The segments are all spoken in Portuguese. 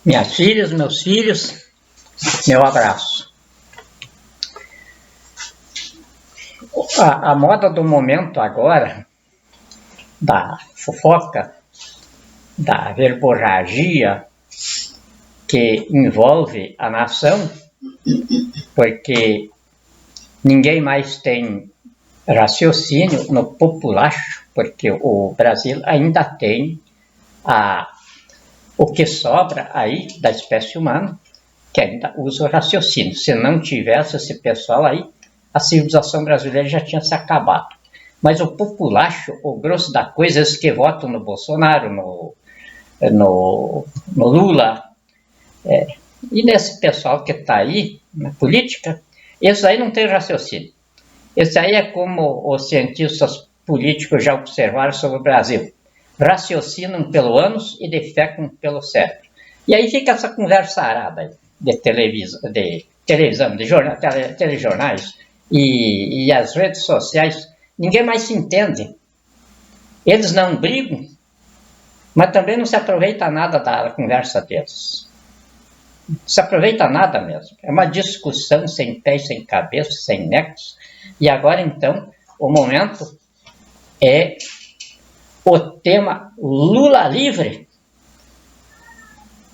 Minhas filhas, meus filhos, meu abraço. A moda do momento agora, da fofoca, da verborragia que envolve a nação, porque ninguém mais tem raciocínio no populacho, porque o Brasil ainda tem o que sobra aí da espécie humana, que ainda usa o raciocínio. Se não tivesse esse pessoal aí, a civilização brasileira já tinha se acabado. Mas o populacho, o grosso da coisa, esses que votam no Bolsonaro, no Lula, e nesse pessoal que está aí na política, esse aí não tem raciocínio. Esse aí é como os cientistas políticos já observaram sobre o Brasil. Raciocinam pelo ânus e defecam pelo cérebro. E aí fica essa conversa arada de televisão, de telejornais e as redes sociais. Ninguém mais se entende. Eles não brigam, mas também não se aproveita nada da conversa deles. Não se aproveita nada mesmo. É uma discussão sem pé, sem cabeça, sem nexo. E agora, então, o momento é o tema Lula livre,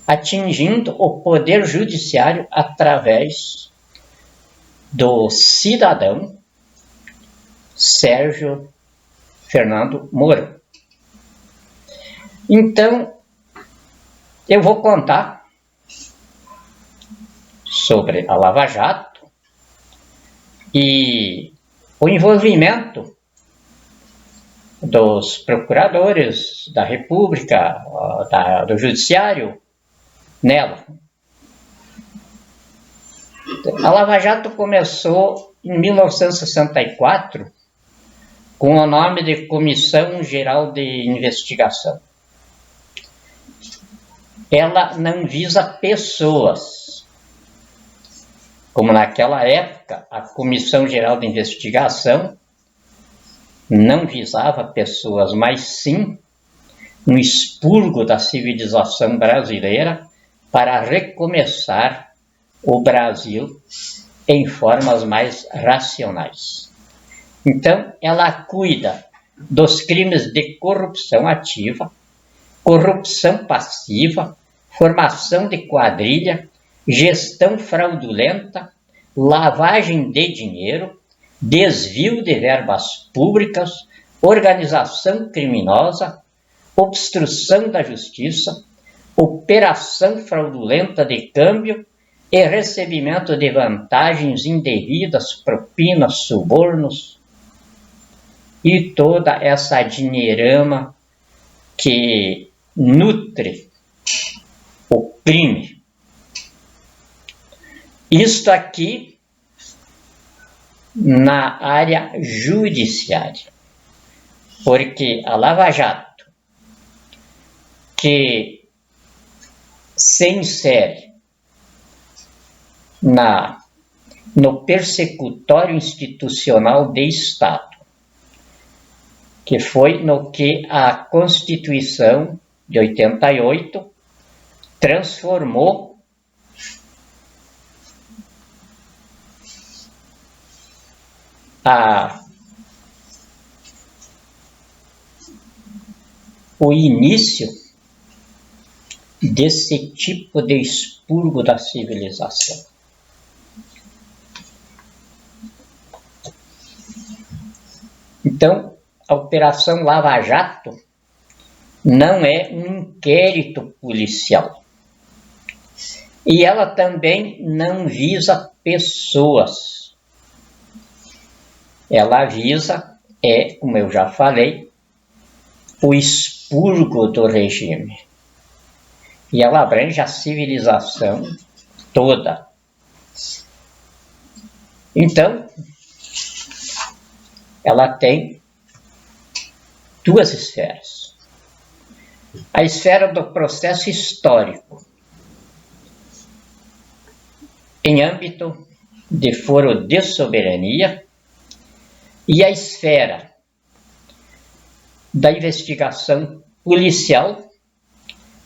atingindo o poder judiciário através do cidadão Sérgio Fernando Moro. Então, eu vou contar sobre a Lava Jato e o envolvimento dos procuradores da República, do Judiciário, nela. A Lava Jato começou em 1964 com o nome de Comissão Geral de Investigação. Ela não visa pessoas, como naquela época a Comissão Geral de Investigação não visava pessoas, mas sim um expurgo da civilização brasileira para recomeçar o Brasil em formas mais racionais. Então, ela cuida dos crimes de corrupção ativa, corrupção passiva, formação de quadrilha, gestão fraudulenta, lavagem de dinheiro, desvio de verbas públicas, organização criminosa, obstrução da justiça, operação fraudulenta de câmbio e recebimento de vantagens indevidas, propinas, subornos e toda essa dinheirama que nutre o crime. Isto aqui na área judiciária, porque a Lava Jato, que se insere no persecutório institucional de Estado, que foi no que a Constituição de 88 transformou o início desse tipo de expurgo da civilização. Então, a Operação Lava Jato não é um inquérito policial. E ela também não visa pessoas. Ela visa, como eu já falei, o expurgo do regime. E ela abrange a civilização toda. Então, ela tem duas esferas. A esfera do processo histórico, em âmbito de foro de soberania, e a esfera da investigação policial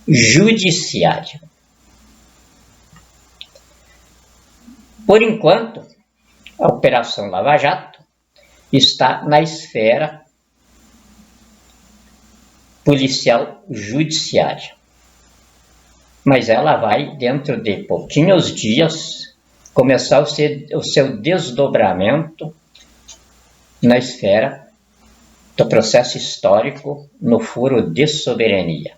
judiciária. Por enquanto, a Operação Lava Jato está na esfera policial judiciária. Mas ela vai, dentro de pouquinhos dias, começar o seu desdobramento na esfera do processo histórico no foro de soberania.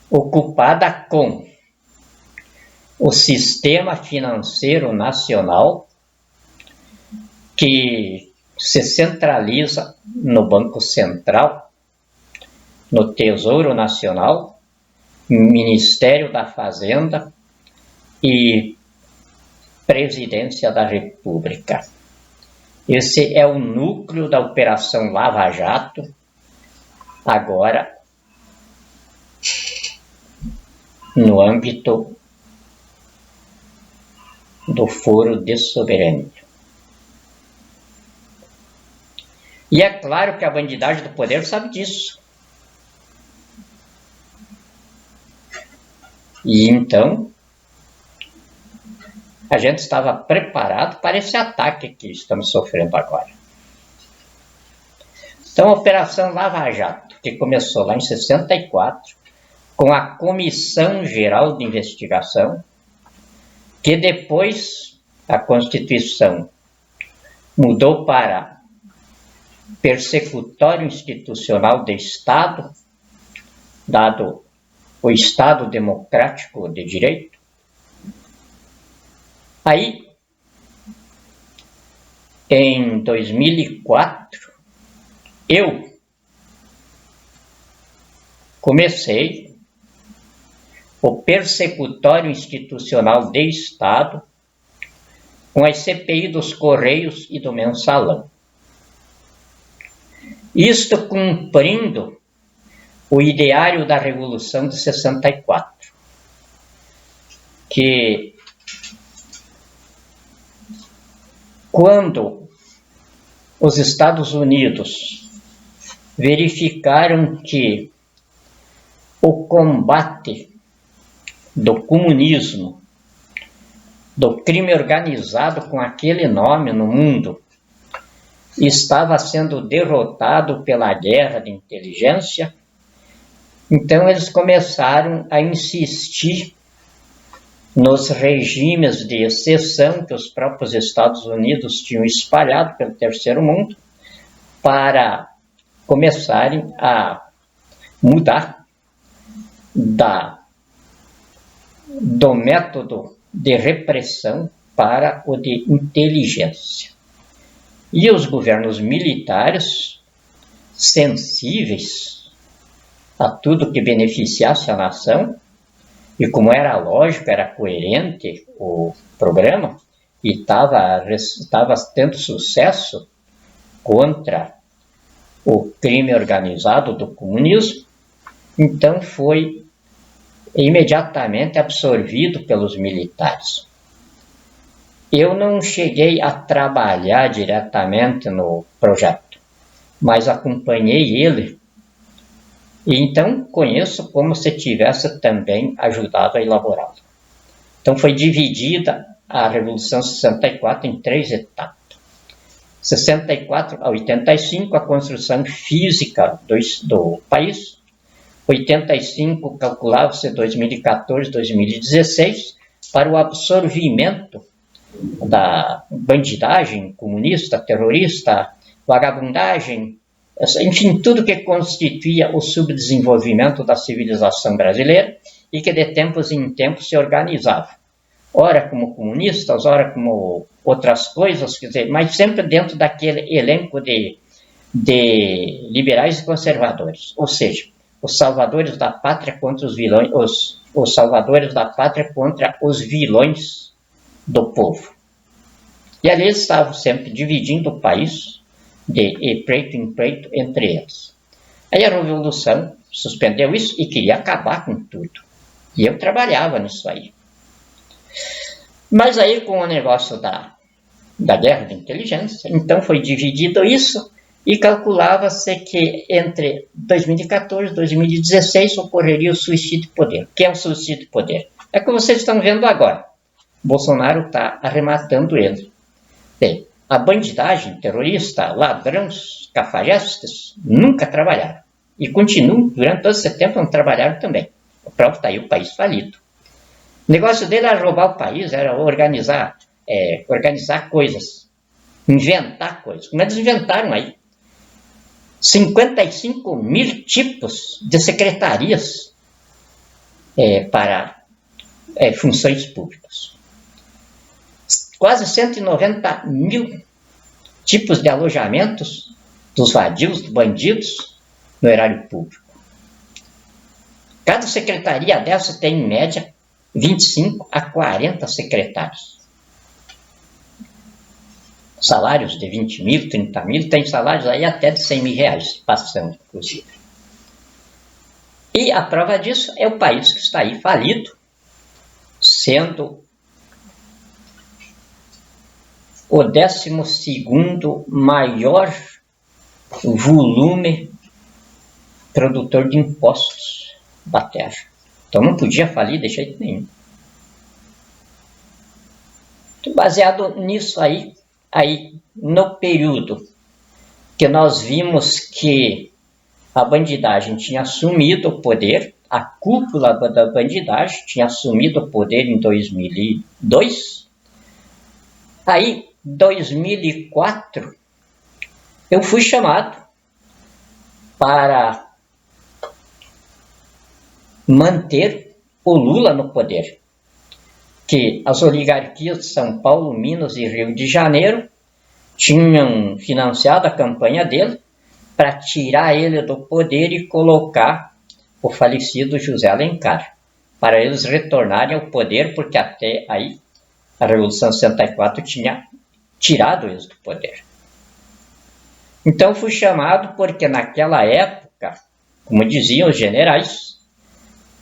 Ocupada com o sistema financeiro nacional, que se centraliza no Banco Central, no Tesouro Nacional, Ministério da Fazenda e Presidência da República. Esse é o núcleo da Operação Lava Jato, agora no âmbito do Foro de Soberania. E é claro que a bandidagem do poder sabe disso. E então, a gente estava preparado para esse ataque que estamos sofrendo agora. Então, a Operação Lava Jato, que começou lá em 64, com a Comissão Geral de Investigação, que depois a Constituição mudou para Persecutório Institucional de Estado, dado o Estado Democrático de Direito. Aí, em 2004, eu comecei o Persecutório Institucional de Estado com as CPI dos Correios e do Mensalão. Isto cumprindo o ideário da Revolução de 64, que quando os Estados Unidos verificaram que o combate do comunismo, do crime organizado com aquele nome no mundo, estava sendo derrotado pela guerra de inteligência, então eles começaram a insistir nos regimes de exceção que os próprios Estados Unidos tinham espalhado pelo terceiro mundo, para começarem a mudar do método de repressão para o de inteligência. E os governos militares, sensíveis a tudo que beneficiasse a nação, e como era lógico, era coerente o programa, e estava tendo sucesso contra o crime organizado do comunismo, então foi imediatamente absorvido pelos militares. Eu não cheguei a trabalhar diretamente no projeto, mas acompanhei ele, e então conheço como se tivesse também ajudado a elaborá-lo. Então foi dividida a Revolução 64 em 3 etapas. 64 a 85, a construção física do país. 85 calculava-se 2014, 2016, para o absorvimento da bandidagem comunista, terrorista, vagabundagem, enfim, tudo que constituía o subdesenvolvimento da civilização brasileira e que de tempos em tempos se organizava. Ora como comunistas, ora como outras coisas, quer dizer, mas sempre dentro daquele elenco de liberais e conservadores, ou seja, os salvadores da pátria contra os vilões, os salvadores da pátria contra os vilões do povo. E ali eles estavam sempre dividindo o país de preto em preto entre eles. Aí a Revolução suspendeu isso e queria acabar com tudo. E eu trabalhava nisso aí. Mas aí com o negócio da guerra de inteligência, então foi dividido isso e calculava-se que entre 2014 e 2016 ocorreria o suicídio de poder. O que é o suicídio de poder? É como vocês estão vendo agora. Bolsonaro está arrematando ele. Bem, a bandidagem, terrorista, ladrões, cafajestes, nunca trabalharam. E continuam, durante todo esse tempo, não trabalharam também. O próprio está aí o país falido. O negócio dele era roubar o país, era organizar coisas, inventar coisas. Como eles inventaram aí? 55 mil tipos de secretarias para funções públicas. Quase 190 mil tipos de alojamentos dos vadios, dos bandidos, no erário público. Cada secretaria dessa tem, em média, 25 a 40 secretários. Salários de 20 mil, 30 mil, tem salários aí até de 100 mil reais, passando, inclusive. E a prova disso é o país que está aí falido, sendo o 12º maior volume produtor de impostos da terra. Então não podia falir de jeito nenhum. Baseado nisso aí no período que nós vimos que a bandidagem tinha assumido o poder, a cúpula da bandidagem tinha assumido o poder em 2002, aí 2004 eu fui chamado para manter o Lula no poder, que as oligarquias de São Paulo, Minas e Rio de Janeiro tinham financiado a campanha dele para tirar ele do poder e colocar o falecido José Alencar, para eles retornarem ao poder, porque até aí a Revolução de 64 tinha tirado eles do poder. Então fui chamado porque naquela época, como diziam os generais,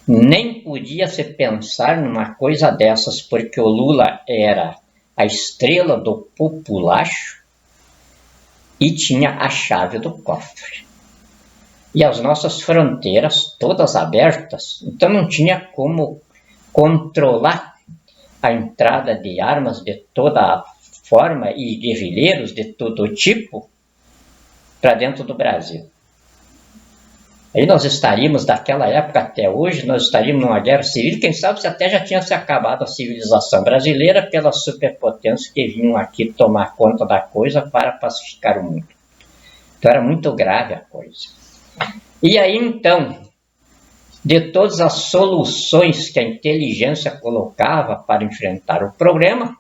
nem podia se pensar numa coisa dessas, porque o Lula era a estrela do populacho e tinha a chave do cofre. E as nossas fronteiras todas abertas, então não tinha como controlar a entrada de armas de toda forma e guerrilheiros de todo tipo para dentro do Brasil. Aí nós estaríamos, daquela época até hoje, nós estaríamos numa guerra civil, quem sabe se até já tinha se acabado a civilização brasileira pelas superpotências que vinham aqui tomar conta da coisa para pacificar o mundo. Então era muito grave a coisa. E aí então, de todas as soluções que a inteligência colocava para enfrentar o problema,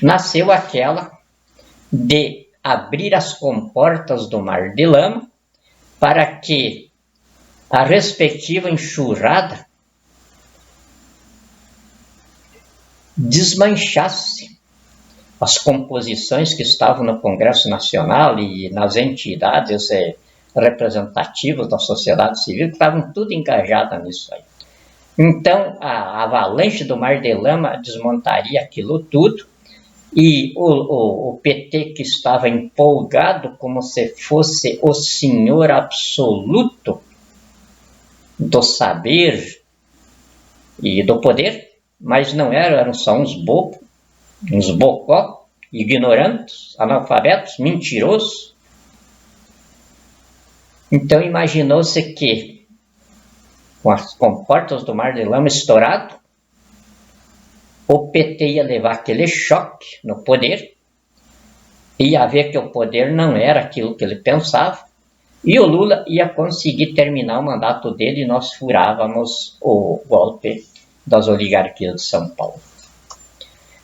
nasceu aquela de abrir as comportas do Mar de Lama para que a respectiva enxurrada desmanchasse as composições que estavam no Congresso Nacional e nas entidades representativas da sociedade civil, que estavam tudo engajadas nisso aí. Então, a avalanche do Mar de Lama desmontaria aquilo tudo, e o PT, que estava empolgado como se fosse o senhor absoluto do saber e do poder, mas não eram só uns bobos, uns bocó, ignorantes, analfabetos, mentirosos. Então imaginou-se que, com as comportas do Mar de Lama estourado, o PT ia levar aquele choque no poder, ia ver que o poder não era aquilo que ele pensava, e o Lula ia conseguir terminar o mandato dele e nós furávamos o golpe das oligarquias de São Paulo.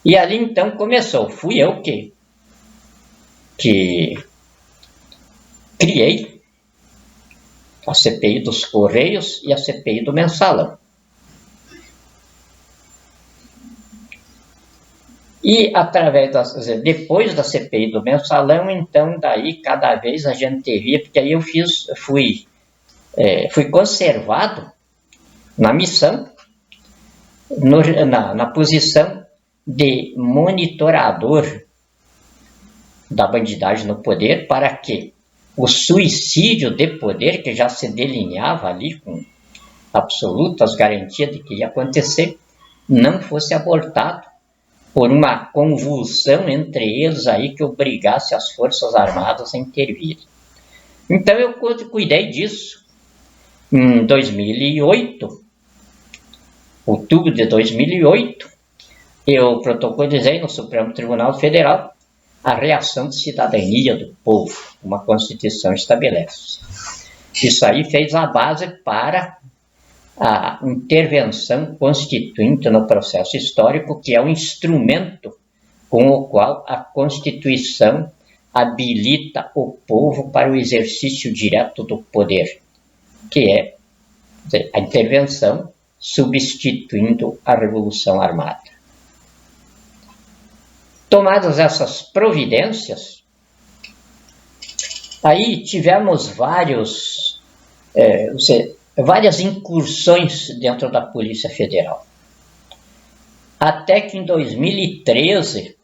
E ali então começou. Fui eu que criei a CPI dos Correios e a CPI do Mensalão. E depois da CPI do Mensalão, então daí cada vez a gente via, porque aí eu fui conservado na missão, na posição de monitorador da bandidagem no poder, para que o suicídio de poder, que já se delineava ali absolutas, garantias de que ia acontecer, não fosse abortado por uma convulsão entre eles aí que obrigasse as Forças Armadas a intervir. Então eu cuidei disso. Em 2008, outubro de 2008, eu protocolizei no Supremo Tribunal Federal a reação de cidadania do povo, uma Constituição estabelece. Isso aí fez a base para a intervenção constituinte no processo histórico, que é o instrumento com o qual a Constituição habilita o povo para o exercício direto do poder, que é a intervenção substituindo a Revolução Armada. Tomadas essas providências, aí tivemos várias incursões dentro da Polícia Federal. Até que em 2013,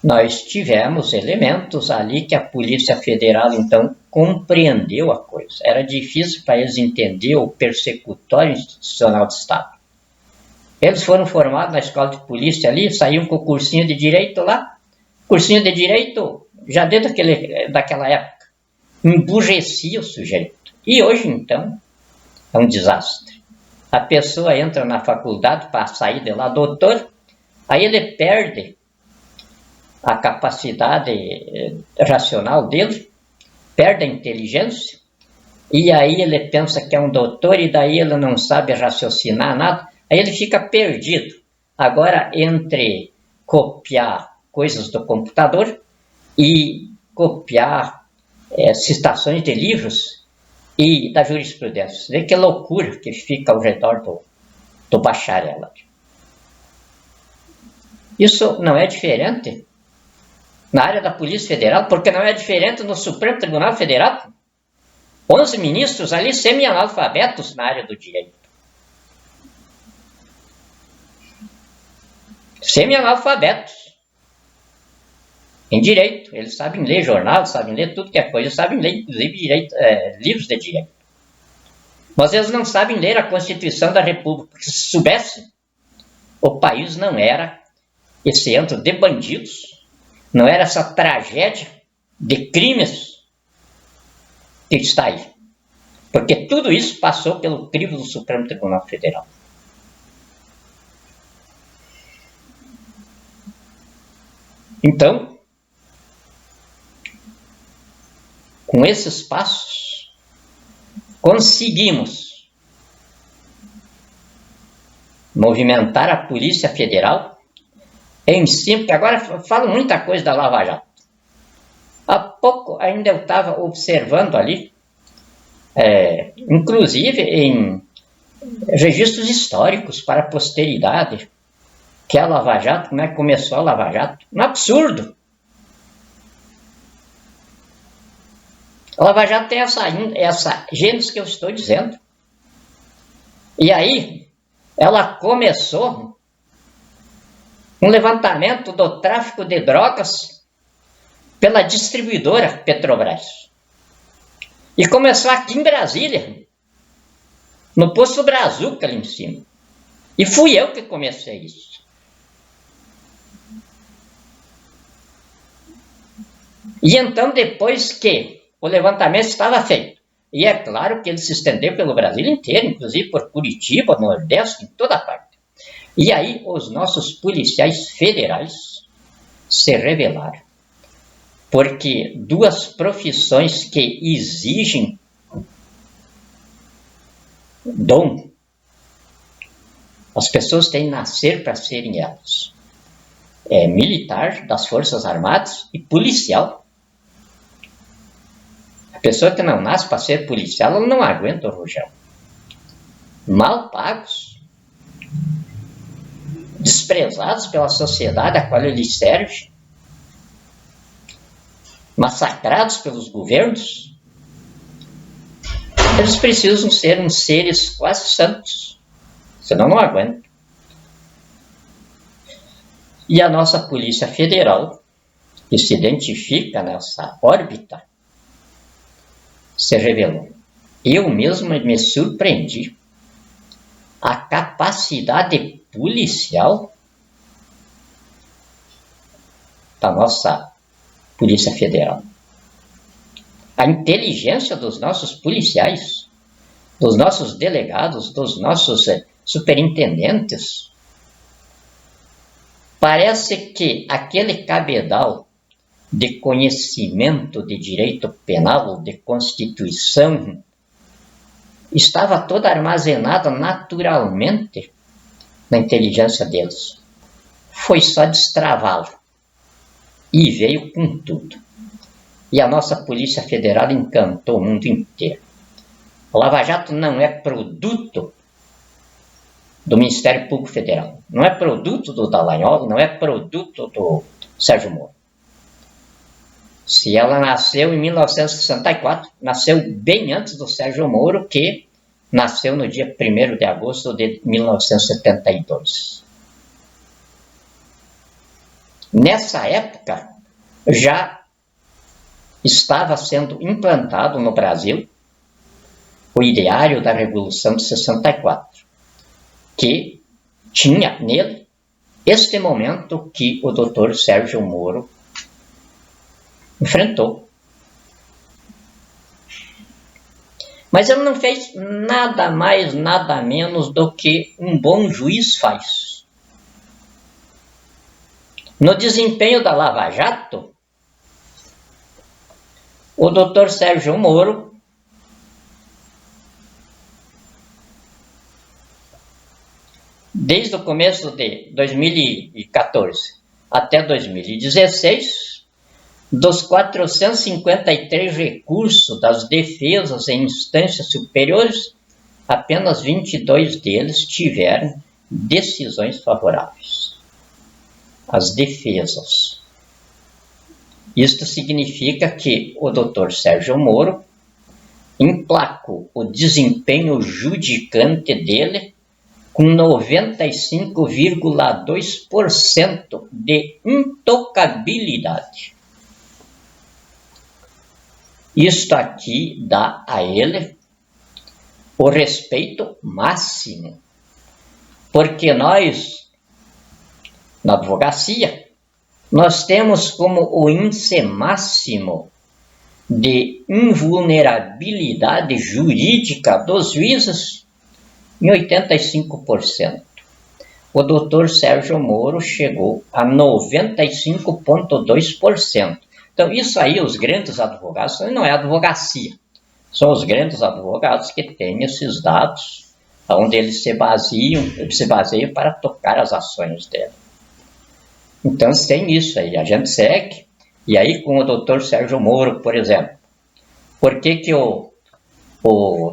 nós tivemos elementos ali que a Polícia Federal, então, compreendeu a coisa. Era difícil para eles entender o persecutório institucional do Estado. Eles foram formados na escola de polícia ali, saíam com o cursinho de direito lá. Cursinho de direito, já desde daquela época, emburrecia o sujeito. E hoje, então, é um desastre. A pessoa entra na faculdade para sair de lá doutor, aí ele perde a capacidade racional dele, perde a inteligência, e aí ele pensa que é um doutor, e daí ele não sabe raciocinar nada, aí ele fica perdido. Agora, entre copiar coisas do computador e copiar citações de livros e da jurisprudência. Você vê que loucura que fica ao redor do bacharel. Isso não é diferente na área da Polícia Federal, porque não é diferente no Supremo Tribunal Federal. 11 ministros ali semi-analfabetos na área do direito. Semi-analfabetos em direito. Eles sabem ler jornal, sabem ler tudo que é coisa, sabem ler livros de direito. Mas eles não sabem ler a Constituição da República, porque se soubessem, o país não era esse antro de bandidos, não era essa tragédia de crimes que está aí. Porque tudo isso passou pelo crivo do Supremo Tribunal Federal. Então, com esses passos, conseguimos movimentar a Polícia Federal em cima, porque agora falo muita coisa da Lava Jato. Há pouco ainda eu estava observando ali, inclusive em registros históricos para a posteridade, que a Lava Jato, como é que começou a Lava Jato? Um absurdo! A Lava Jato tem essa gênese que eu estou dizendo. E aí, ela começou um levantamento do tráfico de drogas pela distribuidora Petrobras. E começou aqui em Brasília, no Posto Brazuca ali em cima. E fui eu que comecei isso. E então, depois que o levantamento estava feito, e é claro que ele se estendeu pelo Brasil inteiro, inclusive por Curitiba, Nordeste, em toda parte. E aí os nossos policiais federais se rebelaram, porque duas profissões que exigem dom, as pessoas têm que nascer para serem elas. Militar das Forças Armadas e policial. A pessoa que não nasce para ser policial, ela não aguenta o rojão. Mal pagos, desprezados pela sociedade a qual eles servem, massacrados pelos governos. Eles precisam ser uns seres quase santos, senão não aguentam. E a nossa Polícia Federal, que se identifica nessa órbita, se rebelou. Eu mesmo me surpreendi. A capacidade policial da nossa Polícia Federal. A inteligência dos nossos policiais, dos nossos delegados, dos nossos superintendentes. Parece que aquele cabedal de conhecimento de direito penal, de Constituição, estava todo armazenado naturalmente na inteligência deles. Foi só destravá-lo. E veio com tudo. E a nossa Polícia Federal encantou o mundo inteiro. A Lava Jato não é produto do Ministério Público Federal. Não é produto do Dallagnol, não é produto do Sérgio Moro. Se ela nasceu em 1964, nasceu bem antes do Sérgio Moro, que nasceu no dia 1º de agosto de 1972. Nessa época, já estava sendo implantado no Brasil o ideário da Revolução de 64, que tinha nele este momento que o Dr. Sérgio Moro enfrentou. Mas ele não fez nada mais, nada menos do que um bom juiz faz. No desempenho da Lava Jato, o Dr. Sérgio Moro desde o começo de 2014 até 2016, dos 453 recursos das defesas em instâncias superiores, apenas 22 deles tiveram decisões favoráveis. As defesas. Isto significa que o Dr. Sérgio Moro emplacou o desempenho judicante dele com 95,2% de intocabilidade. Isto aqui dá a ele o respeito máximo, porque nós, na advocacia, nós temos como o índice máximo de invulnerabilidade jurídica dos juízes em 85%. O doutor Sérgio Moro chegou a 95,2%. Então, isso aí, os grandes advogados, não é advocacia. São os grandes advogados que têm esses dados, onde eles se baseiam para tocar as ações dele. Então, tem isso aí, a gente segue. E aí, com o doutor Sérgio Moro, por exemplo, por que o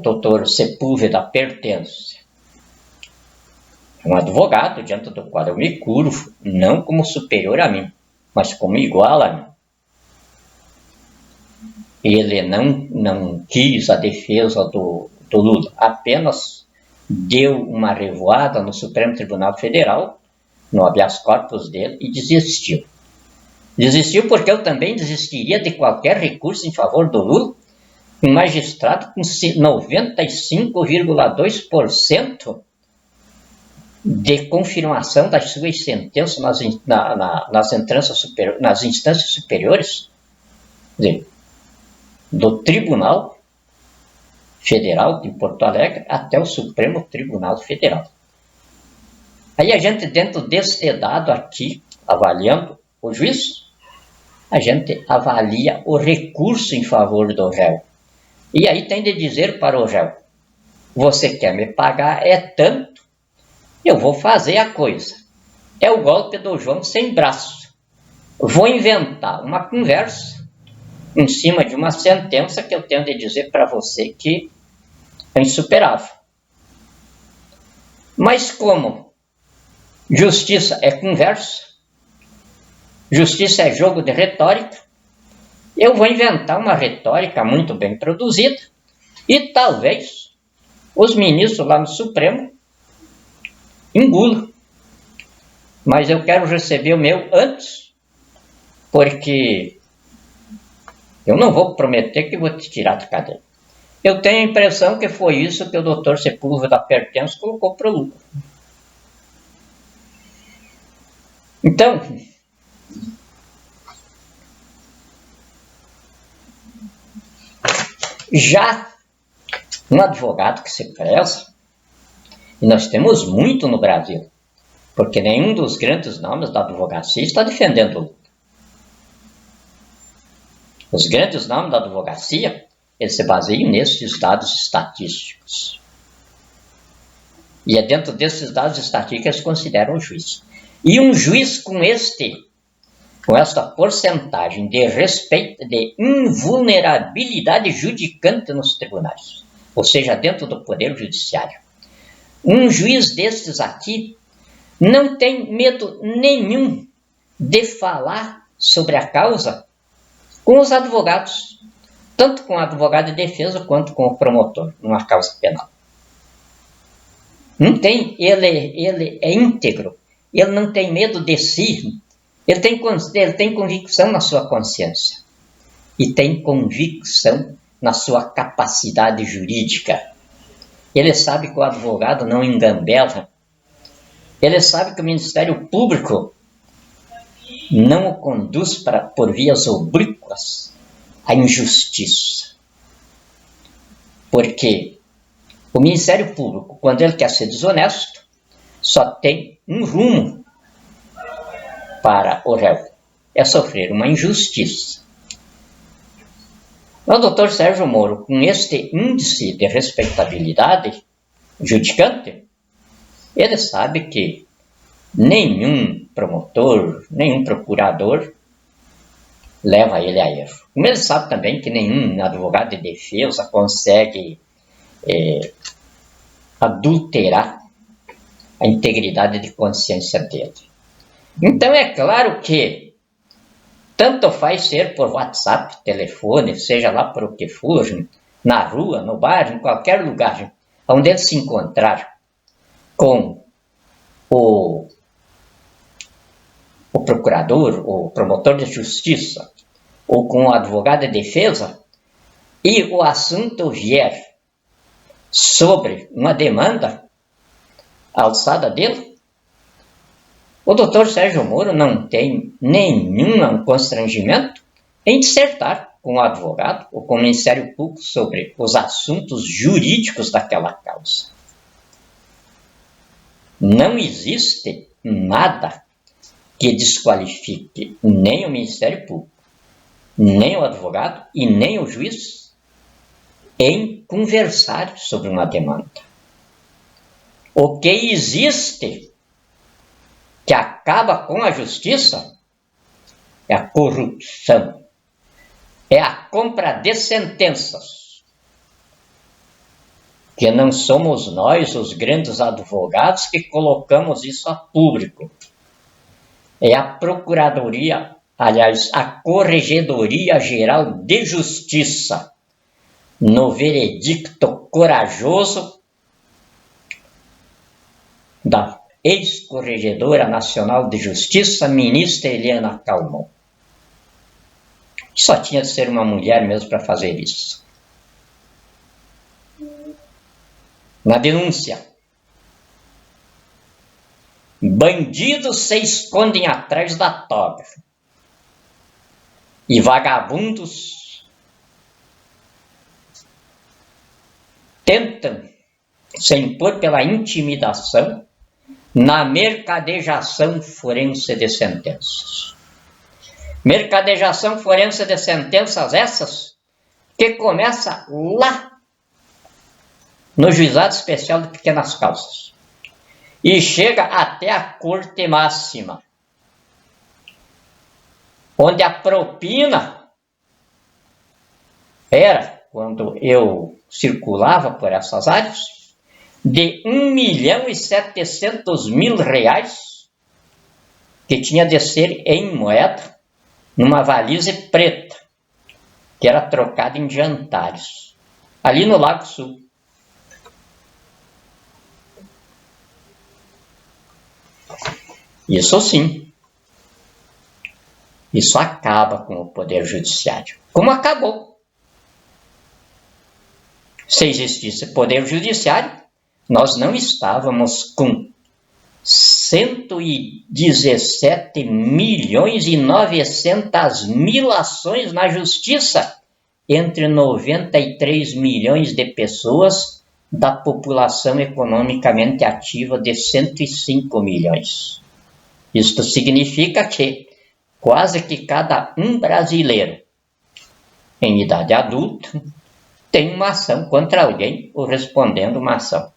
doutor Sepúlveda pertence? É um advogado diante do qual eu me curvo, não como superior a mim, mas como igual a mim. Ele não quis a defesa do Lula, apenas deu uma revoada no Supremo Tribunal Federal, no habeas corpus dele, e desistiu. Desistiu porque eu também desistiria de qualquer recurso em favor do Lula. Um magistrado com 95,2% de confirmação das suas sentenças nas instâncias superiores, quer dizer, do Tribunal Federal de Porto Alegre até o Supremo Tribunal Federal. Aí a gente, dentro desse dado aqui, avaliando o juiz, a gente avalia o recurso em favor do réu. E aí tem de dizer para o réu: você quer me pagar tanto, eu vou fazer a coisa. É o golpe do João sem braço. Vou inventar uma conversa em cima de uma sentença que eu tenho de dizer para você que é insuperável. Mas como justiça é conversa, justiça é jogo de retórica, eu vou inventar uma retórica muito bem produzida e talvez os ministros lá no Supremo engulam. Mas eu quero receber o meu antes, porque eu não vou prometer que vou te tirar da cadeia. Eu tenho a impressão que foi isso que o Dr. Sepúlveda Pertença colocou para o lucro. Então, já um advogado que se preza, e nós temos muito no Brasil, porque nenhum dos grandes nomes da advocacia está defendendo o lucro. Os grandes nomes da advocacia, eles se baseiam nesses dados estatísticos. E é dentro desses dados estatísticos que eles consideram o juiz. E um juiz com esta porcentagem de respeito, de invulnerabilidade judicante nos tribunais, ou seja, dentro do poder judiciário. Um juiz destes aqui não tem medo nenhum de falar sobre a causa com os advogados, tanto com o advogado de defesa quanto com o promotor, numa causa penal. Não tem, ele é íntegro, ele não tem medo de si, ele tem convicção na sua consciência e tem convicção na sua capacidade jurídica. Ele sabe que o advogado não engambela, ele sabe que o Ministério Público não o conduz por vias oblíquas à injustiça. Porque o Ministério Público, quando ele quer ser desonesto, só tem um rumo para o réu: é sofrer uma injustiça. O doutor Sérgio Moro, com este índice de respeitabilidade judicante, ele sabe que nenhum promotor, nenhum procurador leva ele a erro. Como ele sabe também que nenhum advogado de defesa consegue adulterar a integridade de consciência dele. Então é claro que tanto faz ser por WhatsApp, telefone, seja lá por o que for, na rua, no bar, em qualquer lugar onde ele se encontrar com o procurador, o promotor de justiça, ou com o advogado de defesa, e o assunto vier sobre uma demanda alçada dele, o doutor Sérgio Moro não tem nenhum constrangimento em dissertar com o advogado ou com o Ministério Público sobre os assuntos jurídicos daquela causa. Não existe nada que desqualifique nem o Ministério Público, nem o advogado e nem o juiz em conversar sobre uma demanda. O que existe que acaba com a justiça é a corrupção, é a compra de sentenças, que não somos nós, os grandes advogados, que colocamos isso a público. É a Procuradoria, aliás, a Corregedoria Geral de Justiça, no veredicto corajoso da ex-corregedora nacional de Justiça, ministra Eliana Calmon. Só tinha de ser uma mulher mesmo para fazer isso. Na denúncia: bandidos se escondem atrás da toga e vagabundos tentam se impor pela intimidação na mercadejação forense de sentenças. Mercadejação forense de sentenças essas que começa lá no Juizado Especial de Pequenas Causas e chega até a Corte Máxima, onde a propina era, quando eu circulava por essas áreas, de R$1.700.000, que tinha de ser em moeda, numa valise preta, que era trocada em jantares, ali no Lago Sul. Isso sim, isso acaba com o poder judiciário, como acabou se existisse poder judiciário, nós não estávamos com 117 milhões e 900 mil ações na justiça entre 93 milhões de pessoas da população economicamente ativa de 105 milhões. Isto significa que quase que cada um brasileiro em idade adulta tem uma ação contra alguém ou respondendo uma ação.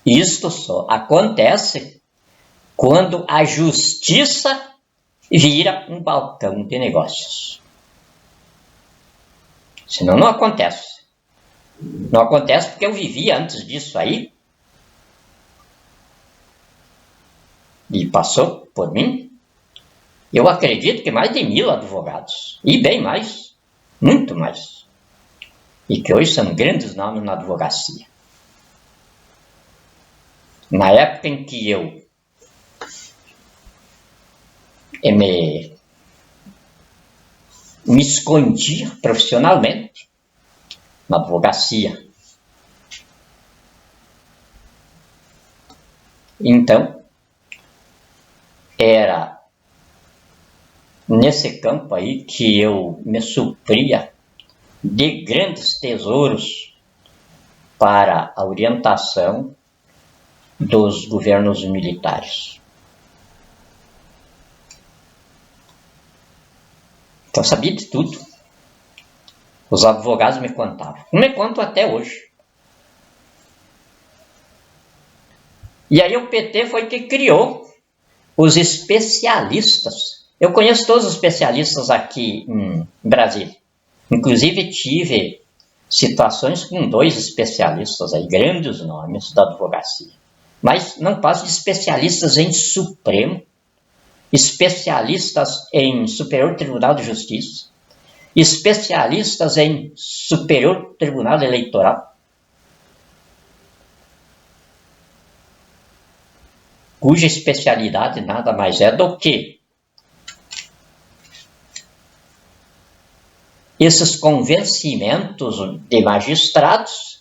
Isto só acontece quando a justiça vira um balcão de negócios. Senão não acontece. Não acontece porque eu vivia antes disso aí. E passou por mim. Eu acredito que mais de 1000 advogados. E bem mais. Muito mais. E que hoje são grandes nomes na advocacia. Na época em que eu me escondia profissionalmente na advocacia. Então, era nesse campo aí que eu me supria de grandes tesouros para a orientação dos governos militares. Então, sabia de tudo. Os advogados me contavam. Me contam até hoje. E aí o PT foi que criou os especialistas. Eu conheço todos os especialistas aqui em Brasília. Inclusive tive situações com 2 especialistas aí, grandes nomes da advocacia. Mas não passo de especialistas em Supremo, especialistas em Superior Tribunal de Justiça, especialistas em Superior Tribunal Eleitoral, cuja especialidade nada mais é do que esses convencimentos de magistrados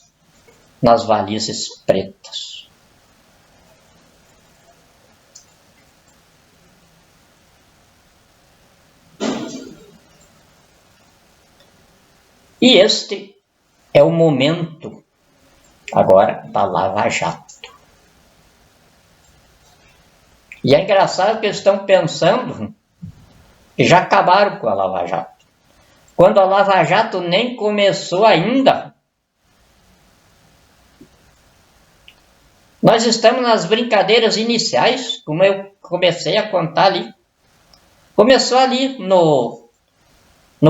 nas valizes pretas. E este é o momento agora da Lava Jato. E é engraçado que eles estão pensando que já acabaram com a Lava Jato. Quando a Lava Jato nem começou ainda. Nós estamos nas brincadeiras iniciais, como eu comecei a contar ali. Começou ali no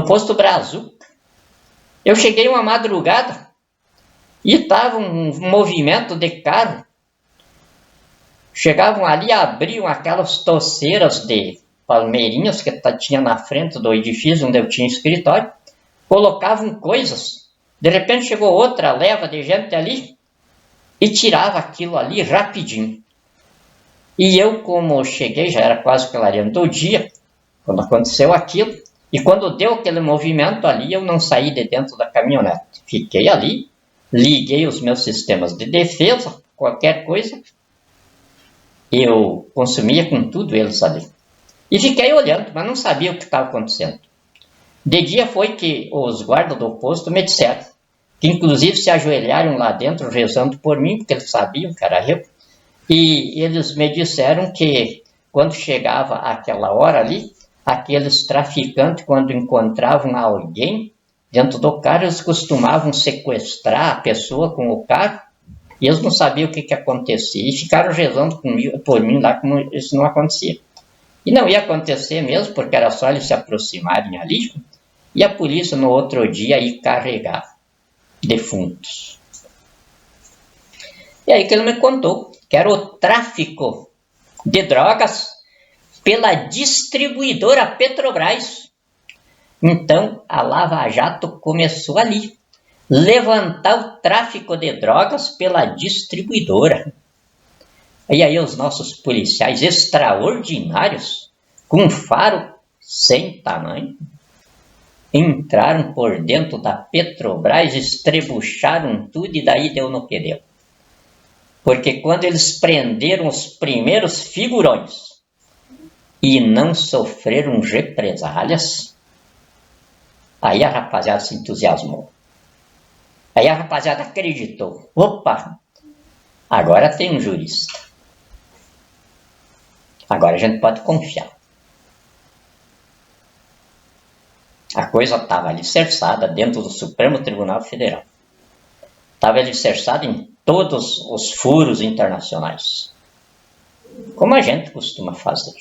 posto Brazuca. Eu cheguei uma madrugada e estava um movimento de carro. Chegavam ali, abriam aquelas toceiras de palmeirinhas que tinha na frente do edifício onde eu tinha escritório, colocavam coisas. De repente chegou outra leva de gente ali e tirava aquilo ali rapidinho. E eu, como cheguei, já era quase clareando do dia, quando aconteceu aquilo, e quando deu aquele movimento ali, eu não saí de dentro da caminhonete. Fiquei ali, liguei os meus sistemas de defesa, qualquer coisa, eu consumia com tudo eles ali. E fiquei olhando, mas não sabia o que estava acontecendo. De dia foi que os guardas do posto me disseram, que inclusive se ajoelharam lá dentro rezando por mim, porque eles sabiam que era eu, e eles me disseram que quando chegava aquela hora ali, aqueles traficantes, quando encontravam alguém dentro do carro, eles costumavam sequestrar a pessoa com o carro, e eles não sabiam o que acontecia, e ficaram rezando por mim lá como isso não acontecia. E não ia acontecer mesmo, porque era só eles se aproximarem ali, e a polícia no outro dia ia carregar defuntos. E aí que ele me contou que era o tráfico de drogas pela distribuidora Petrobras. Então a Lava Jato começou ali, levantar o tráfico de drogas pela distribuidora. E aí os nossos policiais extraordinários, com um faro sem tamanho, entraram por dentro da Petrobras, estrebucharam tudo e daí deu no que deu. Porque quando eles prenderam os primeiros figurões e não sofreram represálias, aí a rapaziada se entusiasmou. Aí a rapaziada acreditou. Opa, agora tem um jurista. Agora a gente pode confiar. A coisa estava alicerçada dentro do Supremo Tribunal Federal. Estava alicerçada em todos os furos internacionais. Como a gente costuma fazer.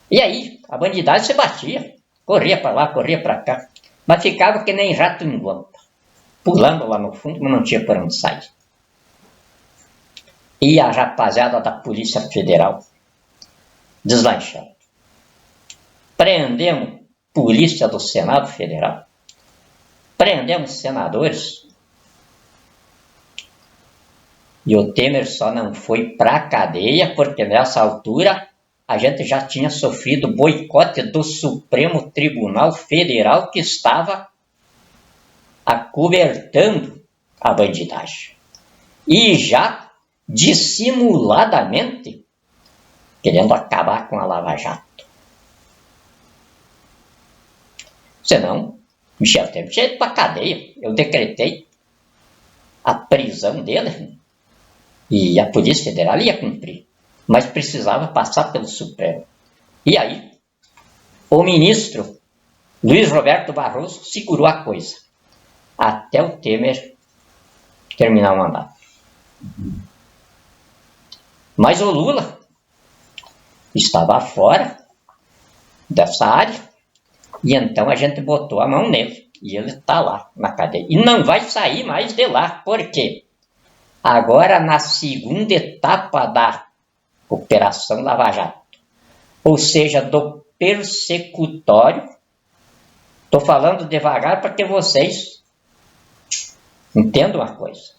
E aí, a bandidagem se batia. Corria para lá, corria para cá. Mas ficava que nem rato em guampa. Pulando lá no fundo, mas não tinha por onde sair. E a rapaziada da Polícia Federal deslanchando. Prendemos polícia do Senado Federal. Prendemos senadores. E o Temer só não foi para a cadeia porque nessa altura a gente já tinha sofrido boicote do Supremo Tribunal Federal que estava acobertando a bandidagem. E já dissimuladamente querendo acabar com a Lava Jato. Senão, Michel Temer tinha ido para a cadeia. Eu decretei a prisão dele e a Polícia Federal ia cumprir. Mas precisava passar pelo Supremo. E aí, o ministro Luiz Roberto Barroso segurou a coisa. Até o Temer terminar o mandato. Mas o Lula estava fora dessa área e então a gente botou a mão nele e ele está lá na cadeia. E não vai sair mais de lá. Por quê? Agora na segunda etapa da Operação Lava Jato, ou seja, do persecutório, estou falando devagar para que vocês entendam uma coisa.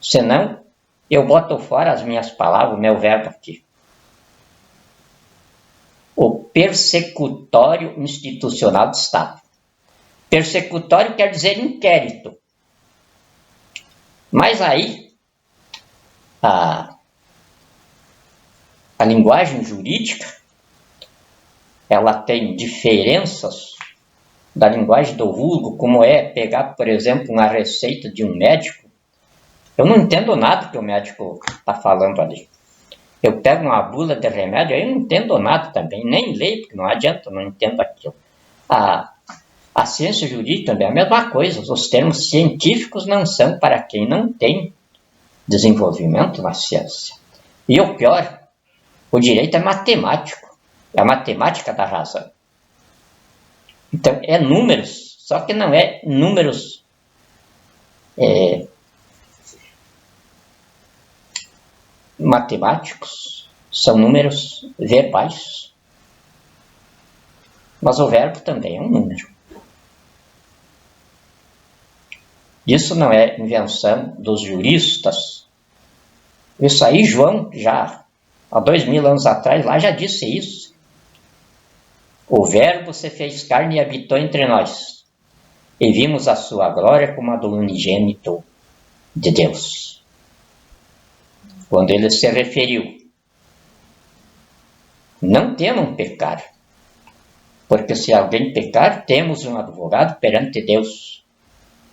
Senão, eu boto fora as minhas palavras, o meu verbo aqui. O persecutório institucional de Estado. Persecutório quer dizer inquérito. Mas aí, a linguagem jurídica, ela tem diferenças da linguagem do vulgo, como é pegar, por exemplo, uma receita de um médico. Eu não entendo nada que o médico está falando ali. Eu pego uma bula de remédio, aí eu não entendo nada também, nem leio, porque não adianta, eu não entendo aquilo. A ciência jurídica também é a mesma coisa, os termos científicos não são para quem não tem desenvolvimento na ciência. E o pior, o direito é matemático, é a matemática da razão. Então, é números, só que não é números matemáticos, são números verbais. Mas o verbo também é um número. Isso não é invenção dos juristas. Isso aí, João, já há 2000 anos atrás, lá já disse isso. O verbo se fez carne e habitou entre nós, e vimos a sua glória como a do unigênito de Deus. Quando ele se referiu, não temam pecar, porque se alguém pecar, temos um advogado perante Deus,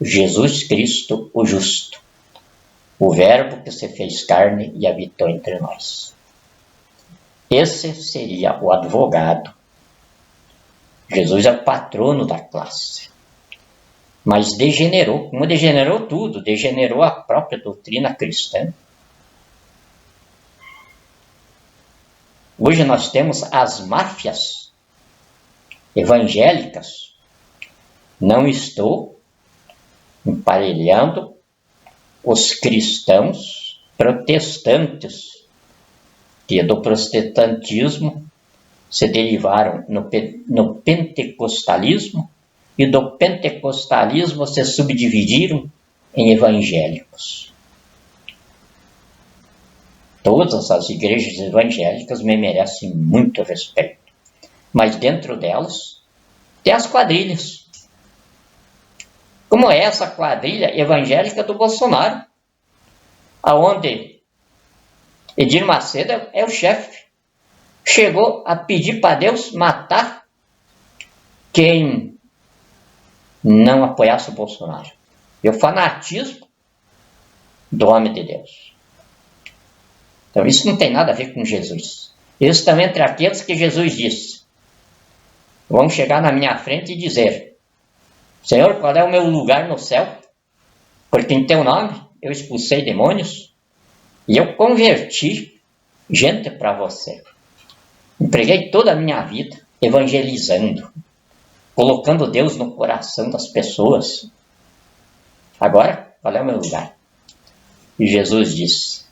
Jesus Cristo, o justo, o verbo que se fez carne e habitou entre nós. Esse seria o advogado. Jesus é o patrono da classe. Mas degenerou, como degenerou tudo, degenerou a própria doutrina cristã. Hoje nós temos as máfias evangélicas. Não estou emparelhando os cristãos protestantes, que do protestantismo se derivaram no pentecostalismo, e do pentecostalismo se subdividiram em evangélicos. Todas as igrejas evangélicas me merecem muito respeito, mas dentro delas tem as quadrilhas. Como é essa quadrilha evangélica do Bolsonaro, aonde Edir Macedo é o chefe. Chegou a pedir para Deus matar quem não apoiasse o Bolsonaro. E o fanatismo do homem de Deus. Então isso não tem nada a ver com Jesus. Isso também entre aqueles que Jesus disse: vão chegar na minha frente e dizer: Senhor, qual é o meu lugar no céu? Porque em teu nome eu expulsei demônios e eu converti gente para você. Empreguei toda a minha vida evangelizando, colocando Deus no coração das pessoas. Agora, qual é o meu lugar? E Jesus disse: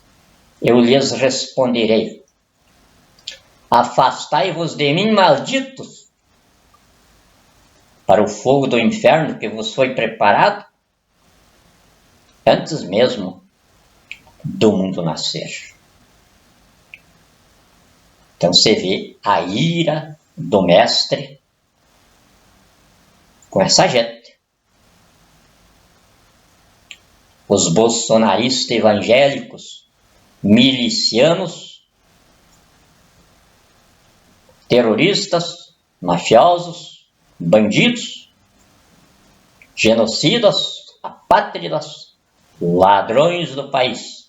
eu lhes responderei: afastai-vos de mim, malditos, para o fogo do inferno que vos foi preparado antes mesmo do mundo nascer. Então você vê a ira do mestre com essa gente. Os bolsonaristas evangélicos, milicianos, terroristas, mafiosos, bandidos, genocidas, apátridas, ladrões do país,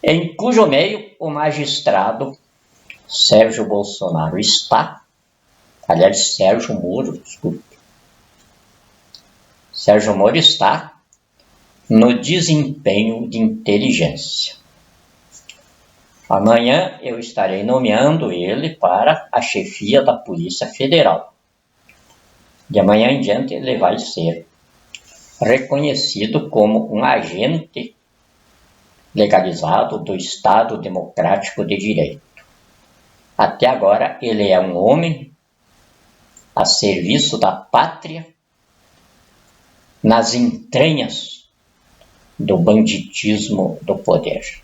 em cujo meio o magistrado Sérgio Bolsonaro está, aliás, Sérgio Moro, desculpe. Sérgio Moro está no desempenho de inteligência. Amanhã eu estarei nomeando ele para a chefia da Polícia Federal. De amanhã em diante ele vai ser reconhecido como um agente legalizado do Estado Democrático de Direito. Até agora ele é um homem a serviço da pátria nas entranhas do banditismo do poder.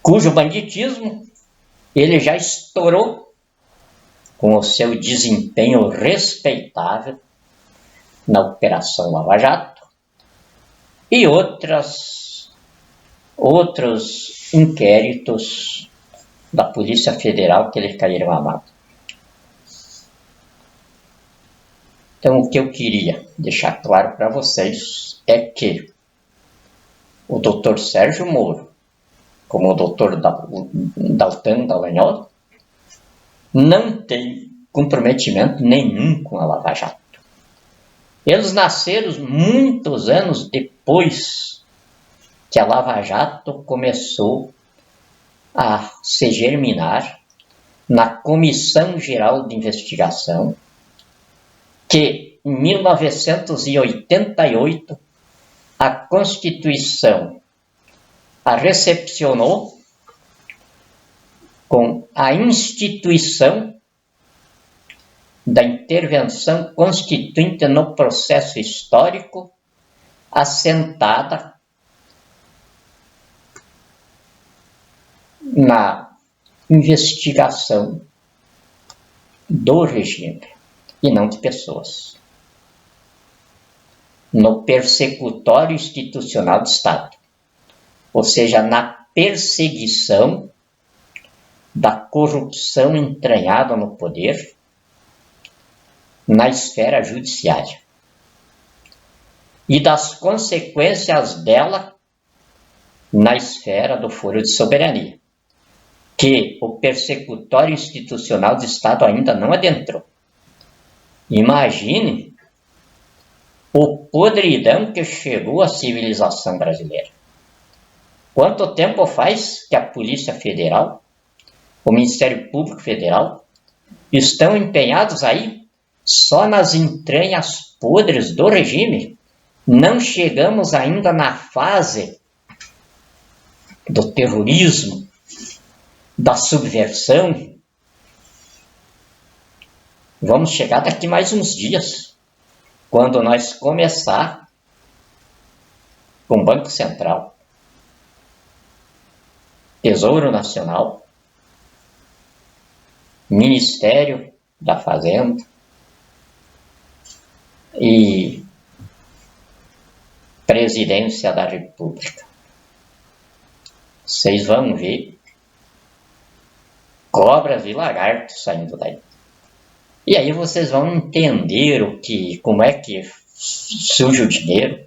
Cujo banditismo ele já estourou com o seu desempenho respeitável na Operação Lava Jato e outros inquéritos da Polícia Federal que lhe caíram à mão. Então, o que eu queria deixar claro para vocês é que o Dr. Sérgio Moro, como o Dr. Dalton Dallagnol, não tem comprometimento nenhum com a Lava Jato. Eles nasceram muitos anos depois que a Lava Jato começou a se germinar na Comissão Geral de Investigação, que em 1988 a Constituição a recepcionou com a instituição da intervenção constituinte no processo histórico, assentada na investigação do regime e não de pessoas, no persecutório institucional do Estado, ou seja, na perseguição da corrupção entranhada no poder na esfera judiciária e das consequências dela na esfera do foro de soberania, que o persecutório institucional do Estado ainda não adentrou. Imagine o podridão que chegou à civilização brasileira. Quanto tempo faz que a Polícia Federal, o Ministério Público Federal, estão empenhados aí só nas entranhas podres do regime? Não chegamos ainda na fase do terrorismo, da subversão. Vamos chegar daqui mais uns dias, quando nós começar com o Banco Central, Tesouro Nacional, Ministério da Fazenda e Presidência da República. Vocês vão ver cobras e lagartos saindo daí. E aí vocês vão entender como é que surge o dinheiro.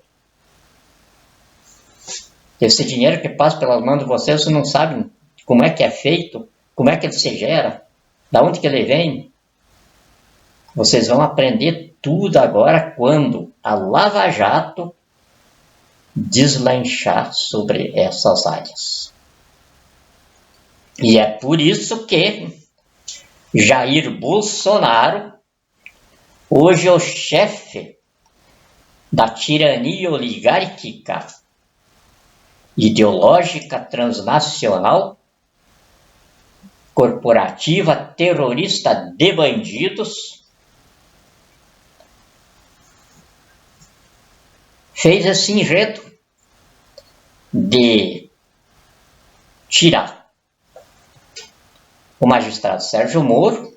Esse dinheiro que passa pelas mãos de vocês não sabem como é que é feito, como é que ele se gera, da onde que ele vem. Vocês vão aprender tudo agora quando a Lava Jato deslanchar sobre essas áreas. E é por isso que Jair Bolsonaro, hoje o chefe da tirania oligárquica ideológica transnacional, corporativa, terrorista de bandidos, fez esse enredo de tirar o magistrado Sérgio Moro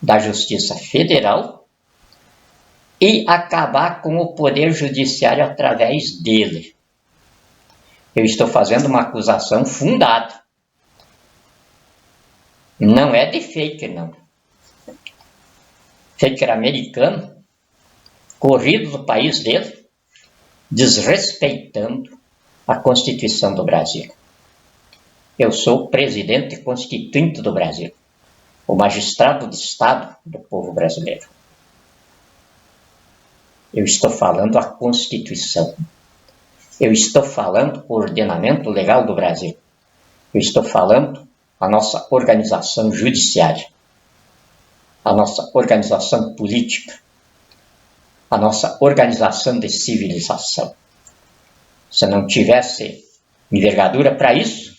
da Justiça Federal e acabar com o Poder Judiciário através dele. Eu estou fazendo uma acusação fundada. Não é de fake, não. Faker americano, corrido do país dele, desrespeitando a Constituição do Brasil. Eu sou o presidente constituinte do Brasil, o magistrado de Estado do povo brasileiro. Eu estou falando a Constituição. Eu estou falando o ordenamento legal do Brasil. Eu estou falando a nossa organização judiciária, a nossa organização política, a nossa organização de civilização. Se não tivesse envergadura para isso,